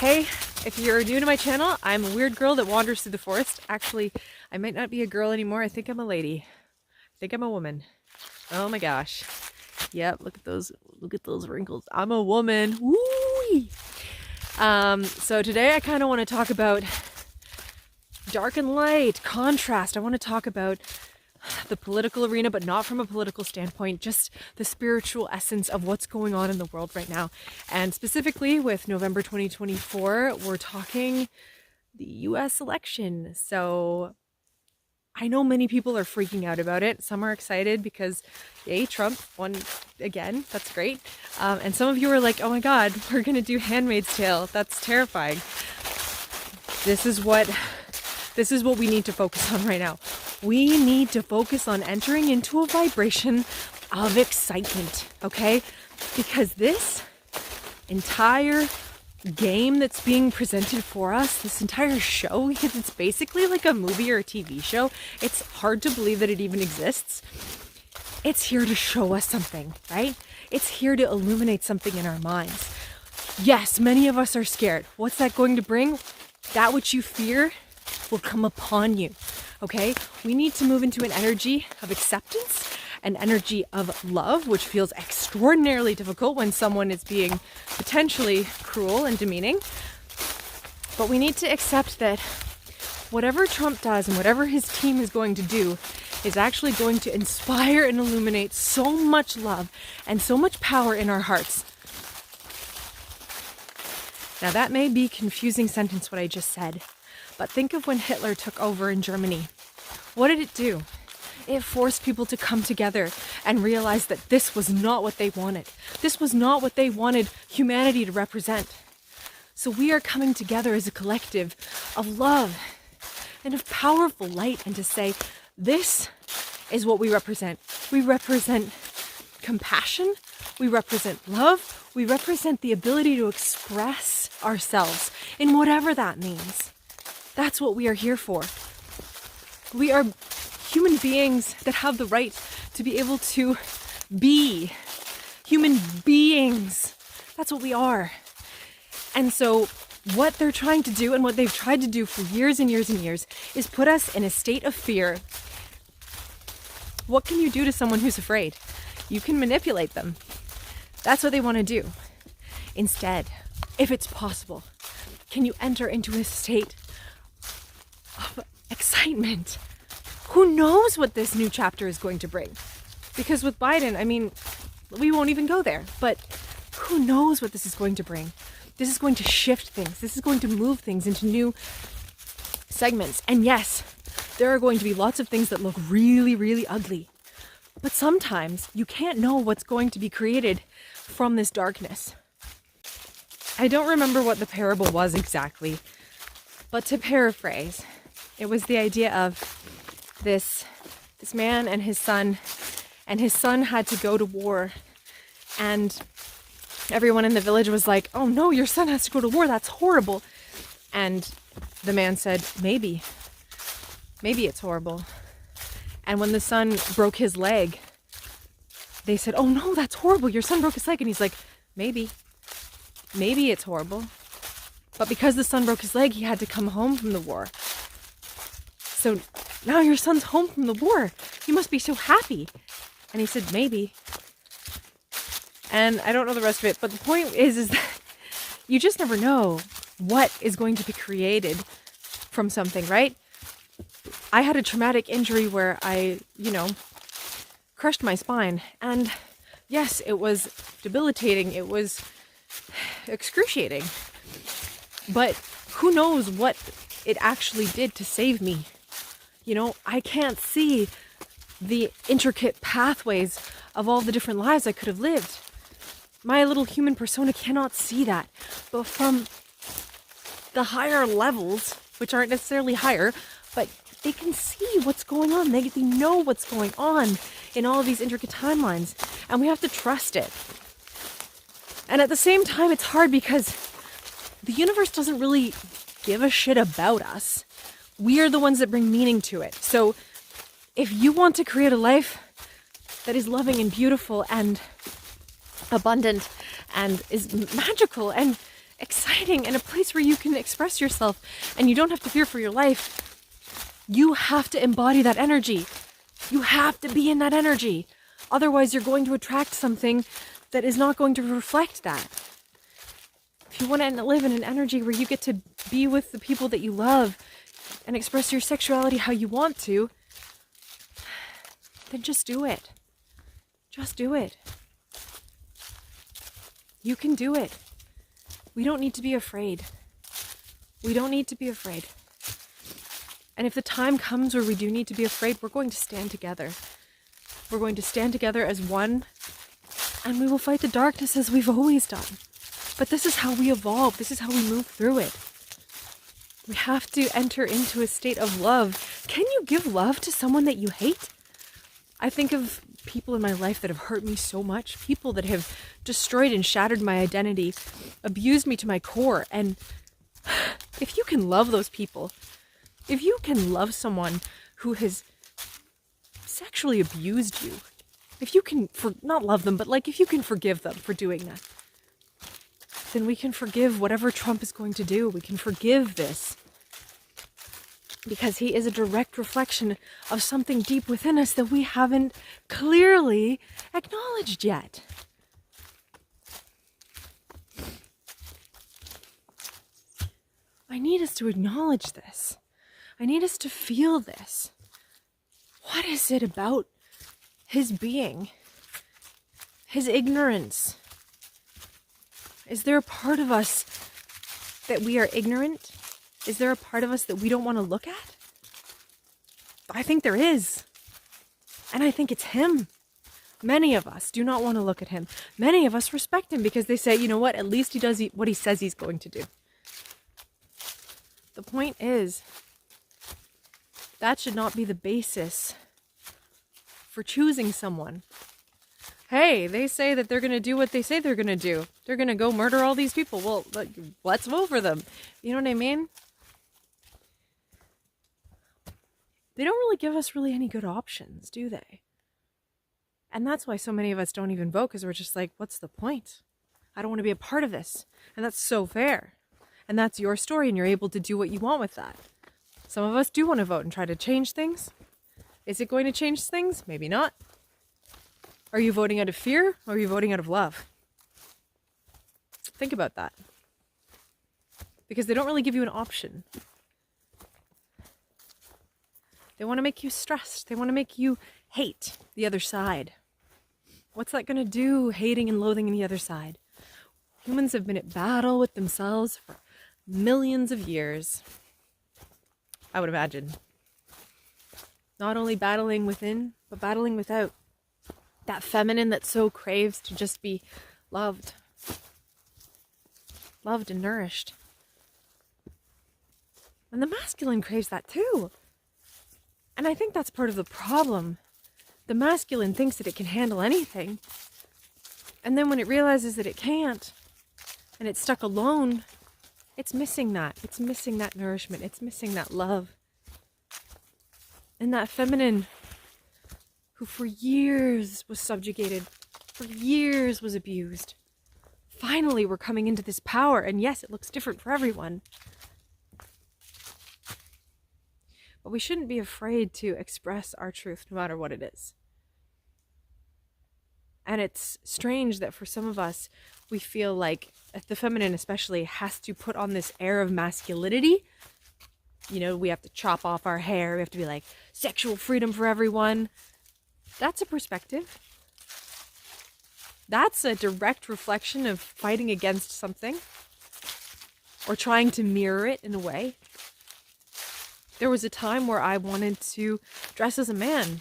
Hey, if you're new to my channel, I'm a weird girl that wanders through the forest. Actually, I might not be a girl anymore. I think I'm a lady. I think I'm a woman. Oh my gosh. Yep, look at those wrinkles. I'm a woman. Woo! So today I kind of want to talk about dark and light, contrast. I want to talk about the political arena, but not from a political standpoint, just the spiritual essence of what's going on in the world right now. And specifically with November 2024, we're talking the US election. So I know many people are freaking out about it. Some are excited because, yay, Trump won again. That's great. And some of you are like, oh my God, we're going to do Handmaid's Tale. That's terrifying. This is what we need to focus on right now. We need to focus on entering into a vibration of excitement, okay? Because this entire game that's being presented for us, this entire show, because it's basically like a movie or a TV show, it's hard to believe that it even exists. It's here to show us something, right? It's here to illuminate something in our minds. Yes, many of us are scared. What's that going to bring? That which you fear will come upon you, okay? We need to move into an energy of acceptance, an energy of love, which feels extraordinarily difficult when someone is being potentially cruel and demeaning. But we need to accept that whatever Trump does and whatever his team is going to do is actually going to inspire and illuminate so much love and so much power in our hearts. Now that may be a confusing sentence, what I just said, but think of when Hitler took over in Germany. What did it do? It forced people to come together and realize that this was not what they wanted. This was not what they wanted humanity to represent. So we are coming together as a collective of love and of powerful light, and to say, this is what we represent. We represent compassion. We represent love. We represent the ability to express ourselves in whatever that means. That's what we are here for. We are human beings that have the right to be able to be human beings. That's what we are. And so what they're trying to do, and what they've tried to do for years and years and years, is put us in a state of fear. What can you do to someone who's afraid? You can manipulate them. That's what they want to do. Instead, if it's possible, can you enter into a state of excitement? Who knows what this new chapter is going to bring? Because with Biden, I mean, we won't even go there, but who knows what this is going to bring? This is going to shift things. This is going to move things into new segments. And yes, there are going to be lots of things that look really, really ugly. But sometimes you can't know what's going to be created from this darkness. I don't remember what the parable was exactly, but to paraphrase, it was the idea of this man and his son had to go to war, and everyone in the village was like, oh no, your son has to go to war, that's horrible. And the man said, maybe it's horrible. And when the son broke his leg, they said, oh no, that's horrible, your son broke his leg. And he's like, maybe it's horrible. But because the son broke his leg, he had to come home from the war. So now your son's home from the war. You must be so happy. And he said, maybe. And I don't know the rest of it, but the point is that you just never know what is going to be created from something, right? I had a traumatic injury where I, crushed my spine. And yes, it was debilitating. It was excruciating. But who knows what it actually did to save me? I can't see the intricate pathways of all the different lives I could have lived. My little human persona cannot see that. But from the higher levels, which aren't necessarily higher, but they can see what's going on. They know what's going on in all of these intricate timelines. And we have to trust it. And at the same time, it's hard because the universe doesn't really give a shit about us. We are the ones that bring meaning to it. So if you want to create a life that is loving and beautiful and abundant and is magical and exciting and a place where you can express yourself and you don't have to fear for your life, you have to embody that energy. You have to be in that energy. Otherwise, you're going to attract something that is not going to reflect that. If you want to live in an energy where you get to be with the people that you love and express your sexuality how you want to, then just do it. Just do it. You can do it. We don't need to be afraid. We don't need to be afraid. And if the time comes where we do need to be afraid, we're going to stand together. We're going to stand together as one, and we will fight the darkness as we've always done. But this is how we evolve. This is how we move through it. We have to enter into a state of love. Can you give love to someone that you hate? I think of people in my life that have hurt me so much, people that have destroyed and shattered my identity, abused me to my core. And if you can love those people, if you can love someone who has sexually abused you, if you can, not love them, but like if you can forgive them for doing that, then we can forgive whatever Trump is going to do. We can forgive this. Because he is a direct reflection of something deep within us that we haven't clearly acknowledged yet. I need us to acknowledge this. I need us to feel this. What is it about his being? His ignorance? Is there a part of us that we are ignorant? Is there a part of us that we don't want to look at? I think there is. And I think it's him. Many of us do not want to look at him. Many of us respect him because they say, you know what, at least he does what he says he's going to do. The point is, that should not be the basis for choosing someone. Hey, they say that they're going to do what they say they're going to do. They're going to go murder all these people. Well, let's vote for them. You know what I mean? They don't really give us really any good options, do they? And that's why so many of us don't even vote, because we're just like, what's the point? I don't want to be a part of this. And that's so fair. And that's your story, and you're able to do what you want with that. Some of us do want to vote and try to change things. Is it going to change things? Maybe not. Are you voting out of fear, or are you voting out of love? Think about that. Because they don't really give you an option. They want to make you stressed. They want to make you hate the other side. What's that going to do, hating and loathing the other side? Humans have been at battle with themselves for millions of years. I would imagine. Not only battling within, but battling without. That feminine that so craves to just be loved. Loved and nourished. And the masculine craves that too. And I think that's part of the problem. The masculine thinks that it can handle anything. And then when it realizes that it can't, and it's stuck alone, it's missing that. It's missing that nourishment. It's missing that love. And that feminine who for years was subjugated, for years was abused. Finally, we're coming into this power. And yes, it looks different for everyone. But we shouldn't be afraid to express our truth, no matter what it is. And it's strange that for some of us, we feel like the feminine especially has to put on this air of masculinity. You know, we have to chop off our hair. We have to be like, sexual freedom for everyone. That's a perspective. That's a direct reflection of fighting against something. Or trying to mirror it in a way. There was a time where I wanted to dress as a man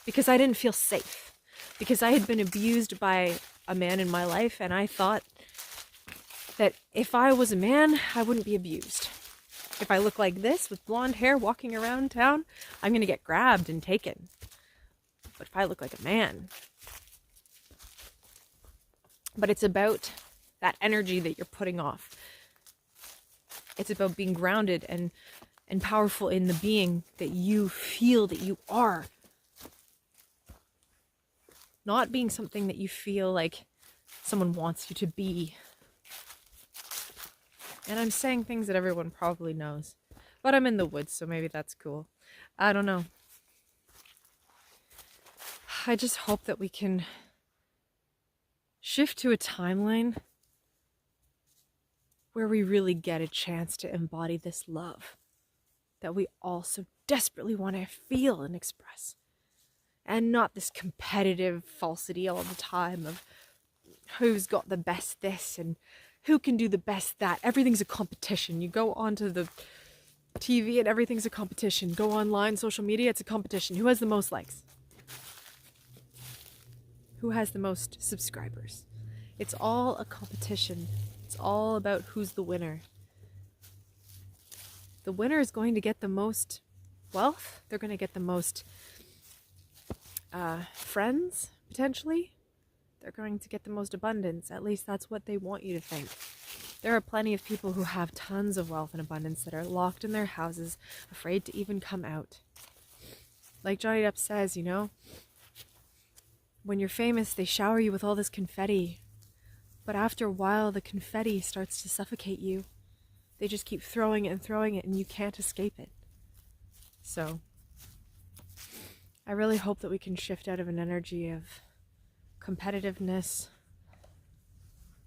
because I didn't feel safe. Because I had been abused by a man in my life, and I thought that if I was a man, I wouldn't be abused. If I look like this with blonde hair walking around town, I'm going to get grabbed and taken. But if I look like a man... But it's about that energy that you're putting off. It's about being grounded and powerful in the being that you feel that you are. Not being something that you feel like someone wants you to be. And I'm saying things that everyone probably knows. But I'm in the woods, so maybe that's cool. I don't know. I just hope that we can shift to a timeline where we really get a chance to embody this love that we all so desperately want to feel and express. And not this competitive falsity all the time of who's got the best this and who can do the best that. Everything's a competition. You go onto the TV and everything's a competition. Go online, social media, it's a competition. Who has the most likes? Who has the most subscribers? It's all a competition. It's all about who's the winner. The winner is going to get the most wealth. They're going to get the most friends, potentially. They're going to get the most abundance. At least that's what they want you to think. There are plenty of people who have tons of wealth and abundance that are locked in their houses, afraid to even come out. Like Johnny Depp says, you know, when you're famous, they shower you with all this confetti. But after a while, the confetti starts to suffocate you. They just keep throwing it, and you can't escape it. So, I really hope that we can shift out of an energy of competitiveness,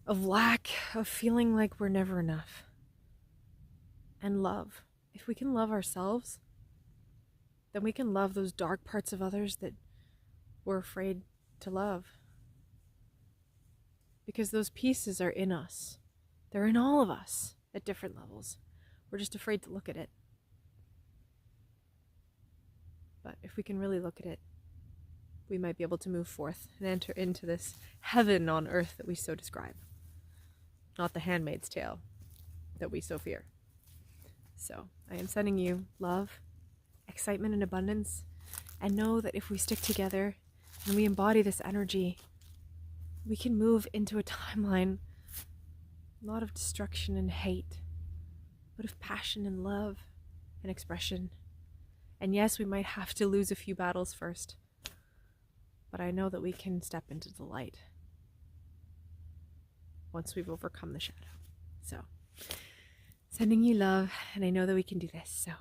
of lack, of feeling like we're never enough. And love. If we can love ourselves, then we can love those dark parts of others that we're afraid to love. Because those pieces are in us. They're in all of us at different levels. We're just afraid to look at it. But if we can really look at it, we might be able to move forth and enter into this heaven on earth that we so describe. Not the Handmaid's Tale that we so fear. So, I am sending you love, excitement, and abundance. And know that if we stick together and we embody this energy, we can move into a timeline not of destruction and hate, but of passion and love and expression. And yes, we might have to lose a few battles first, but I know that we can step into the light once we've overcome the shadow. So, sending you love, and I know that we can do this. So,